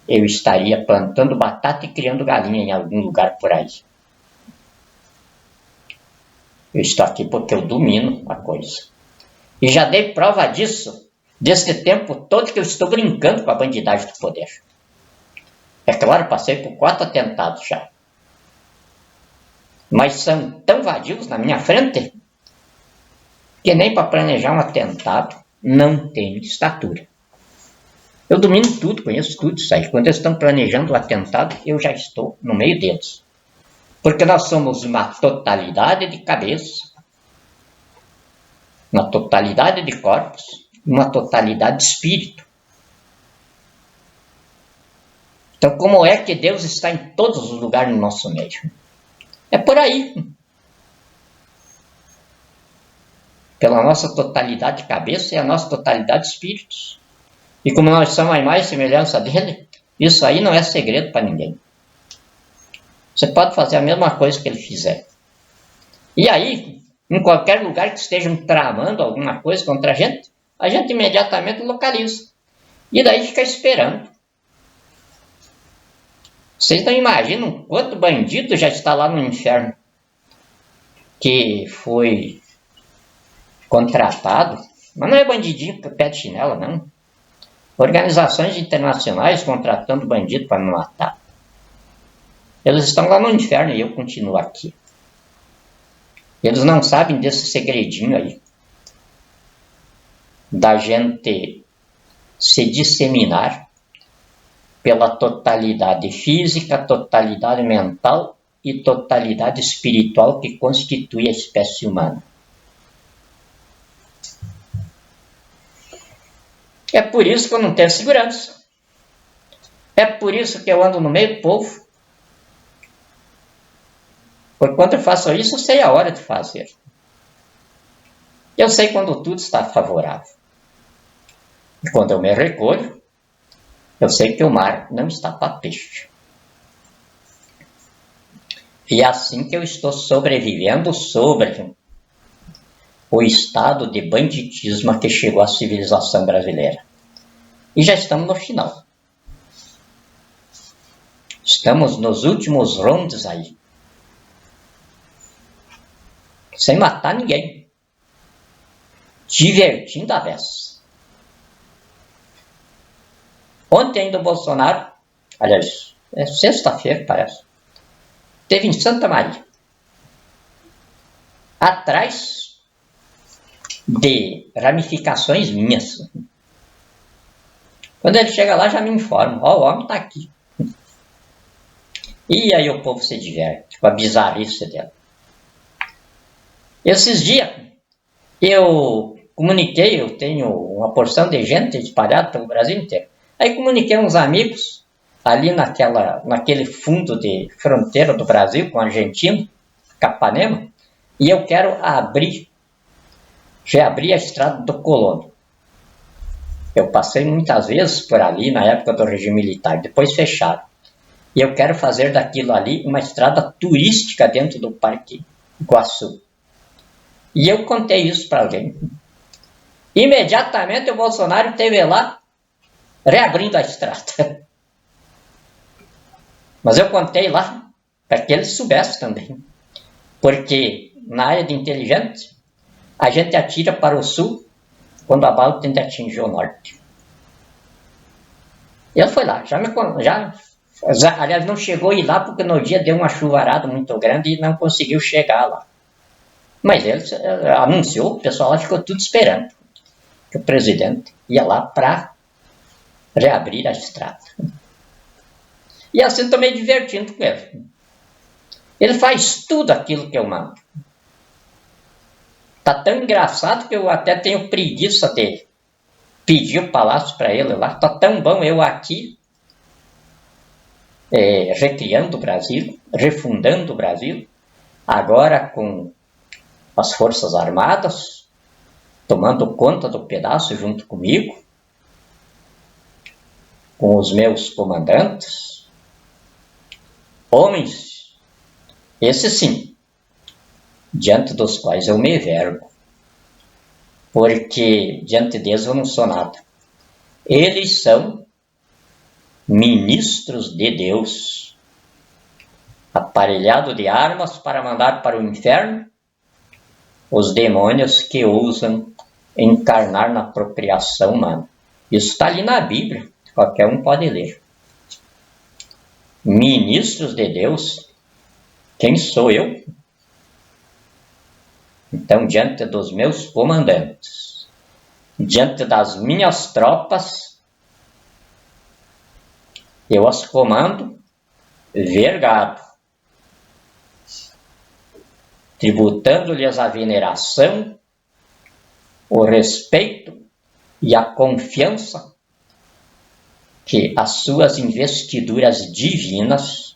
eu estaria plantando batata e criando galinha em algum lugar por aí. Eu estou aqui porque eu domino a coisa. E já dei prova disso, desse tempo todo que eu estou brincando com a bandidagem do poder. É claro, passei por 4 atentados já. Mas são tão vadios na minha frente que nem para planejar um atentado não tenho estatura. Eu domino tudo, conheço tudo isso aí. Quando eles estão planejando o atentado, eu já estou no meio deles. Porque nós somos uma totalidade de cabeça, uma totalidade de corpos, uma totalidade de espírito. Então, como é que Deus está em todos os lugares no nosso meio? É por aí. Pela nossa totalidade de cabeça e a nossa totalidade de espíritos. E como nós somos a imagem e semelhança dele, isso aí não é segredo para ninguém. Você pode fazer a mesma coisa que ele fizer. E aí, em qualquer lugar que estejam tramando alguma coisa contra a gente imediatamente localiza. E daí fica esperando. Vocês não imaginam quanto bandido já está lá no inferno que foi contratado, mas não é bandidinho com pé de chinela, não. Organizações internacionais contratando bandido para me matar. Eles estão lá no inferno e eu continuo aqui. Eles não sabem desse segredinho aí. Da gente se disseminar pela totalidade física, totalidade mental e totalidade espiritual que constitui a espécie humana. É por isso que eu não tenho segurança. É por isso que eu ando no meio do povo. Porque quando eu faço isso, eu sei a hora de fazer. Eu sei quando tudo está favorável. E quando eu me recolho, eu sei que o mar não está para peixe. E é assim que eu estou sobrevivendo sobre o estado de banditismo a que chegou a civilização brasileira. E já estamos no final. Estamos nos últimos rondos aí. Sem matar ninguém. Divertindo a beça. Ontem ainda o Bolsonaro aliás, é sexta-feira, parece, teve em Santa Maria, atrás de ramificações minhas. Quando ele chega lá, já me informa, ó, o homem tá aqui. E aí o povo se diverte com a bizarrice dela. Esses dias, eu comuniquei, eu tenho uma porção de gente espalhada pelo Brasil inteiro. Aí comuniquei uns amigos ali naquele fundo de fronteira do Brasil com a Argentina, Capanema, e eu quero reabrir a estrada do Colômbio. Eu passei muitas vezes por ali na época do regime militar, depois fecharam. E eu quero fazer daquilo ali uma estrada turística dentro do Parque Iguaçu. E eu contei isso para alguém. Imediatamente o Bolsonaro esteve lá reabrindo a estrada. Mas eu contei lá para que ele soubesse também. Porque na área de inteligência, a gente atira para o sul quando a bala tende a atingir o norte. E ele foi lá, aliás, não chegou a ir lá porque no dia deu uma chuvarada muito grande e não conseguiu chegar lá. Mas ele anunciou, o pessoal lá ficou tudo esperando que o presidente ia lá para reabrir a estrada. E assim estou me divertindo com ele. Ele faz tudo aquilo que eu mando. Tá tão engraçado que eu até tenho preguiça de pedir o palácio para ele lá. Tá tão bom eu aqui recriando o Brasil, refundando o Brasil, agora com as Forças Armadas tomando conta do pedaço junto comigo, com os meus comandantes, homens, esses sim, diante dos quais eu me vergo, porque diante deles eu não sou nada. Eles são ministros de Deus, aparelhado de armas para mandar para o inferno os demônios que ousam encarnar na procriação humana. Isso está ali na Bíblia, qualquer um pode ler. Ministros de Deus, quem sou eu? Então, diante dos meus comandantes, diante das minhas tropas, eu as comando vergado, tributando-lhes a veneração, o respeito e a confiança que as suas investiduras divinas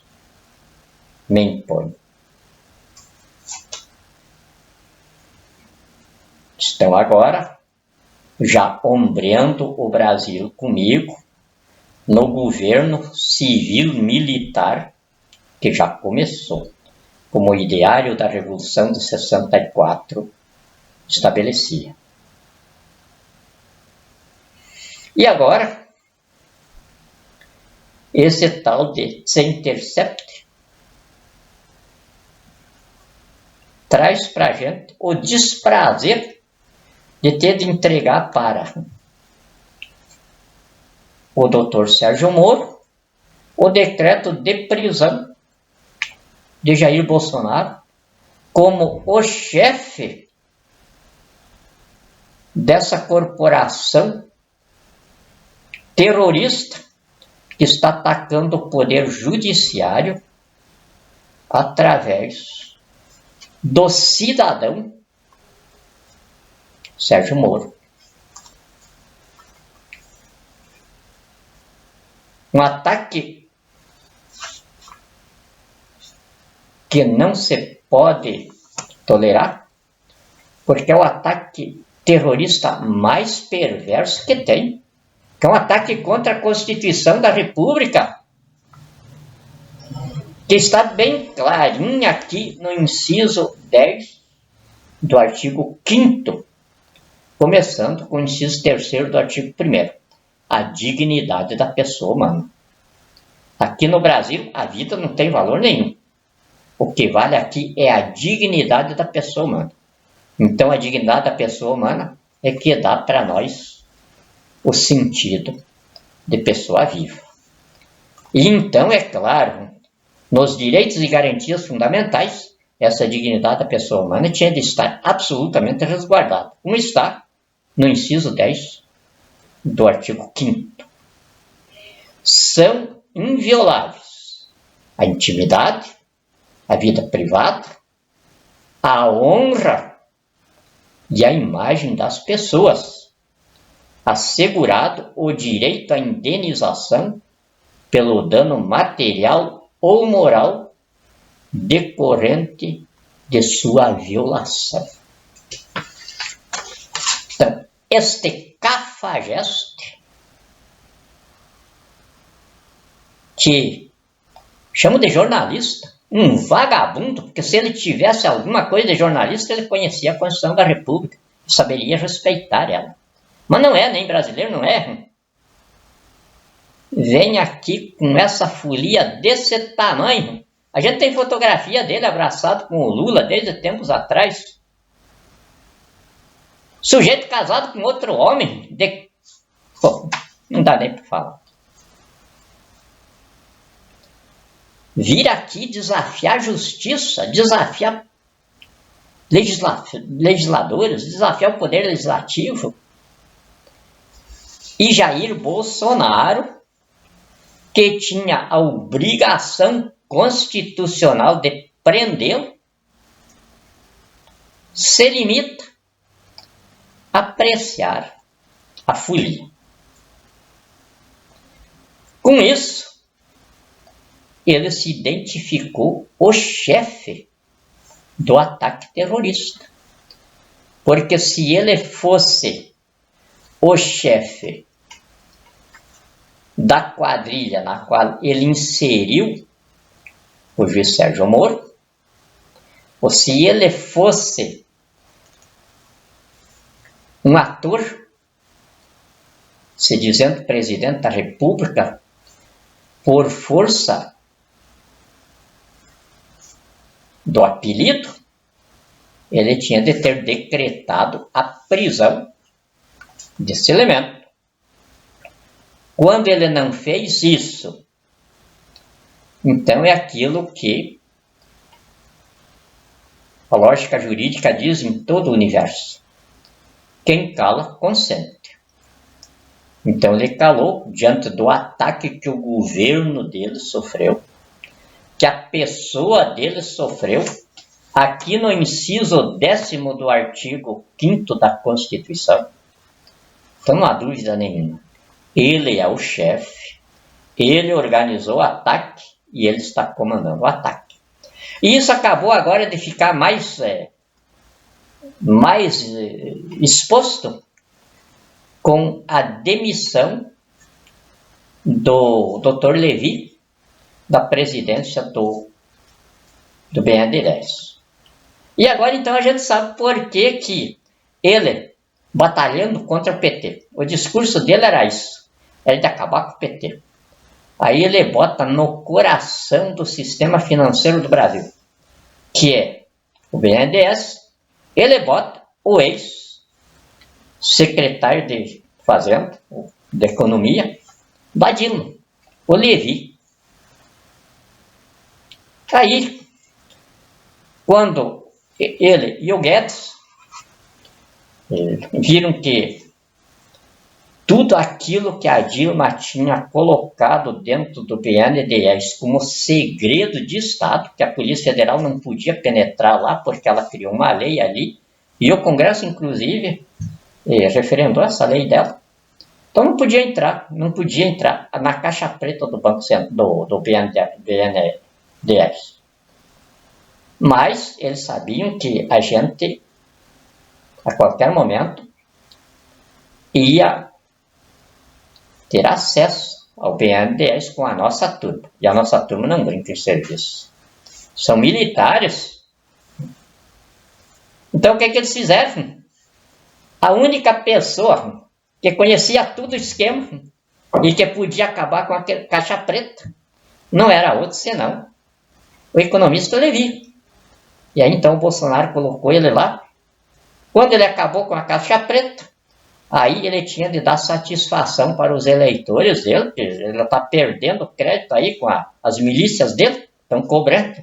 me impõem. Estão agora já ombreando o Brasil comigo no governo civil-militar que já começou, como o ideário da Revolução de 64 estabelecia. E agora, esse tal de Intercept traz para a gente o desprazer de ter de entregar para o Dr. Sérgio Moro o decreto de prisão de Jair Bolsonaro como o chefe dessa corporação terrorista que está atacando o poder judiciário através do cidadão Sérgio Moro. Um ataque que não se pode tolerar, porque é o ataque terrorista mais perverso que tem, que é um ataque contra a Constituição da República, que está bem clarinha aqui no inciso 10 do artigo 5º, começando com o inciso 3º do artigo 1º, a dignidade da pessoa humana. Aqui no Brasil, a vida não tem valor nenhum. O que vale aqui é a dignidade da pessoa humana. Então, a dignidade da pessoa humana é que dá para nós o sentido de pessoa viva. E então, é claro, nos direitos e garantias fundamentais, essa dignidade da pessoa humana tinha de estar absolutamente resguardada, como está no inciso 10 do artigo 5º. São invioláveis a intimidade, a vida privada, a honra e a imagem das pessoas, assegurado o direito à indenização pelo dano material ou moral decorrente de sua violação. Então, este cafajeste, que chamo de jornalista, um vagabundo, porque se ele tivesse alguma coisa de jornalista, ele conhecia a Constituição da República, saberia respeitar ela. Mas não é, nem brasileiro não é. Vem aqui com essa folia desse tamanho. A gente tem fotografia dele abraçado com o Lula desde tempos atrás. Sujeito casado com outro homem. Pô, não dá nem para falar. Vir aqui desafiar a justiça, desafiar legisladores, desafiar o poder legislativo. E Jair Bolsonaro, que tinha a obrigação constitucional de prendê-lo, se limita a apreciar a folia. Com isso, ele se identificou o chefe do ataque terrorista. Porque se ele fosse o chefe da quadrilha na qual ele inseriu o juiz Sérgio Moro, ou se ele fosse um ator, se dizendo presidente da República, por força do apelido, ele tinha de ter decretado a prisão desse elemento. Quando ele não fez isso, então é aquilo que a lógica jurídica diz em todo o universo: quem cala, consente. Então ele calou diante do ataque que o governo dele sofreu, que a pessoa dele sofreu, aqui no inciso 10º do artigo 5º da Constituição. Então não há dúvida nenhuma. Ele é o chefe, ele organizou o ataque e ele está comandando o ataque. E isso acabou agora de ficar mais exposto com a demissão do Dr. Levi da presidência do BNDES. E agora então a gente sabe por que ele, batalhando contra o PT, o discurso dele era isso, era de acabar com o PT. Aí ele bota no coração do sistema financeiro do Brasil, que é o BNDES, ele bota o ex-secretário de Fazenda, de Economia, da Dilma, o Levi. Aí, quando ele e o Guedes viram que tudo aquilo que a Dilma tinha colocado dentro do BNDES como segredo de Estado, que a Polícia Federal não podia penetrar lá porque ela criou uma lei ali, e o Congresso, inclusive, referendou essa lei dela. Então não podia entrar na caixa preta do Banco do BNDES. Mas eles sabiam que a gente, a qualquer momento, ia ter acesso ao BNDES com a nossa turma. E a nossa turma não brinca em serviço. São militares. Então o que eles fizeram? A única pessoa que conhecia tudo o esquema e que podia acabar com a caixa preta não era outro senão o economista Levi. E aí então o Bolsonaro colocou ele lá. Quando ele acabou com a caixa preta, Aí ele tinha de dar satisfação para os eleitores dele, que ele está perdendo crédito aí com as milícias dele, estão cobrando.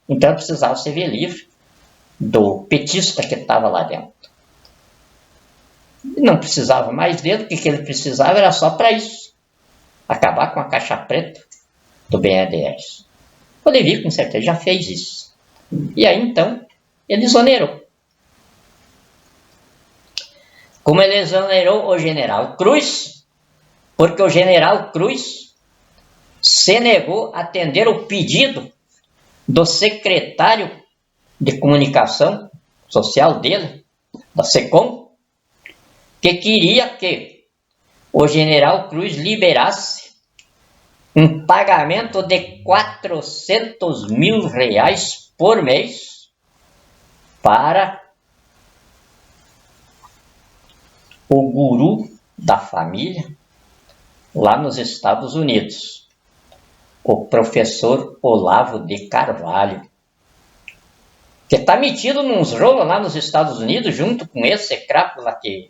Então precisava se ver livre do petista que estava lá dentro. Não precisava mais dele, o que ele precisava era só para isso. Acabar com a caixa preta do BNDES. O Levi, com certeza, já fez isso. E aí, então, ele exonerou. Como ele exonerou o general Cruz, porque o general Cruz se negou a atender o pedido do secretário de comunicação social dele, da SECOM, que queria que o general Cruz liberasse um pagamento de 400 mil reais por mês para o guru da família lá nos Estados Unidos, o professor Olavo de Carvalho, que está metido nos rolos lá nos Estados Unidos, junto com esse crápula que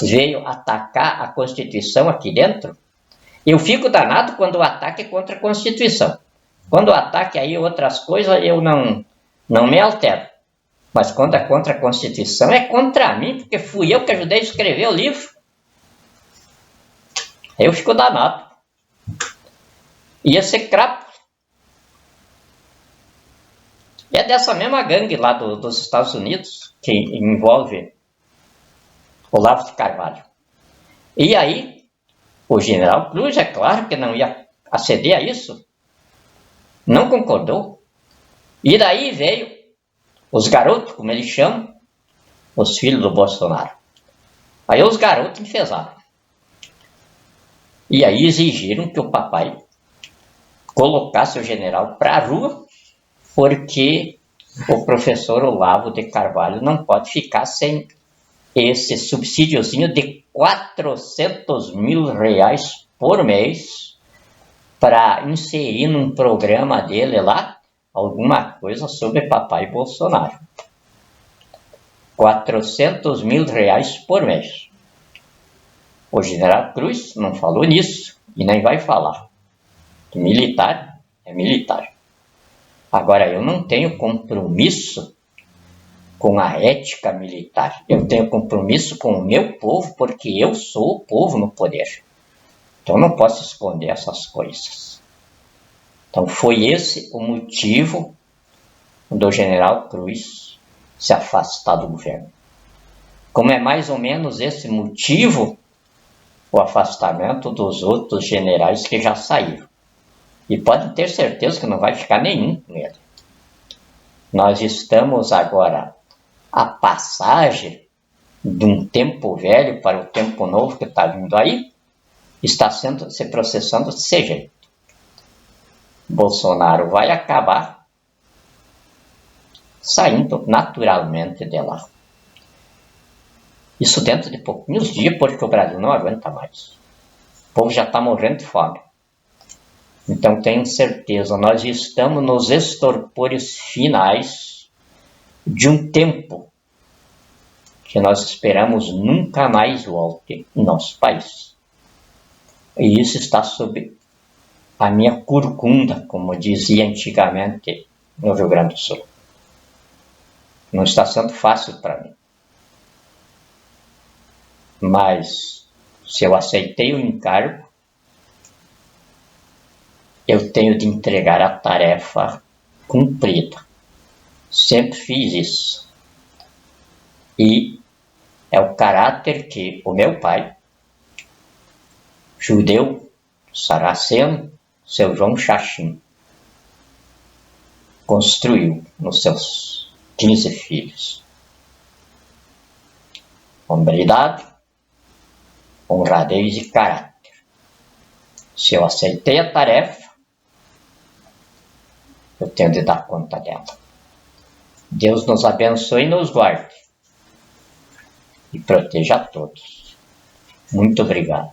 veio atacar a Constituição aqui dentro. Eu fico danado quando o ataque é contra a Constituição. Quando o ataque aí outras coisas, eu não me altero. Mas quando é contra a Constituição, é contra mim, porque fui eu que ajudei a escrever o livro. Eu fico danado. E esse crápula é dessa mesma gangue lá dos Estados Unidos, que envolve Olavo de Carvalho. E aí, o general Cruz, é claro que não ia aceder a isso, não concordou. E daí veio os garotos, como eles chamam, os filhos do Bolsonaro. Aí os garotos enfesaram. E aí exigiram que o papai colocasse o general para a rua, porque o professor Olavo de Carvalho não pode ficar sem esse subsídiozinho de 400 mil reais por mês para inserir num programa dele lá alguma coisa sobre papai Bolsonaro. 400 mil reais por mês. O general Cruz não falou nisso e nem vai falar. Militar é militar. Agora, eu não tenho compromisso com a ética militar. Eu tenho compromisso com o meu povo, porque eu sou o povo no poder. Então, eu não posso esconder essas coisas. Então, foi esse o motivo do general Cruz se afastar do governo. Como é mais ou menos esse motivo o afastamento dos outros generais que já saíram. E pode ter certeza que não vai ficar nenhum com ele. Nós estamos agora a passagem de um tempo velho para o tempo novo que está vindo aí, está se processando desse jeito. Bolsonaro vai acabar saindo naturalmente de lá. Isso dentro de pouquinhos dias, porque o Brasil não aguenta mais. O povo já está morrendo de fome. Então, tenho certeza, nós estamos nos estorpores finais de um tempo que nós esperamos nunca mais volte no nosso país. E isso está sob a minha curcunda, como dizia antigamente no Rio Grande do Sul. Não está sendo fácil para mim. Mas, se eu aceitei o encargo, eu tenho de entregar a tarefa cumprida. Sempre fiz isso. E é o caráter que o meu pai, judeu, saraceno, seu João Chachim, construiu nos seus 15 filhos. Hombridade, honradez e caráter. Se eu aceitei a tarefa, eu tenho de dar conta dela. Deus nos abençoe e nos guarde. E proteja a todos. Muito obrigado.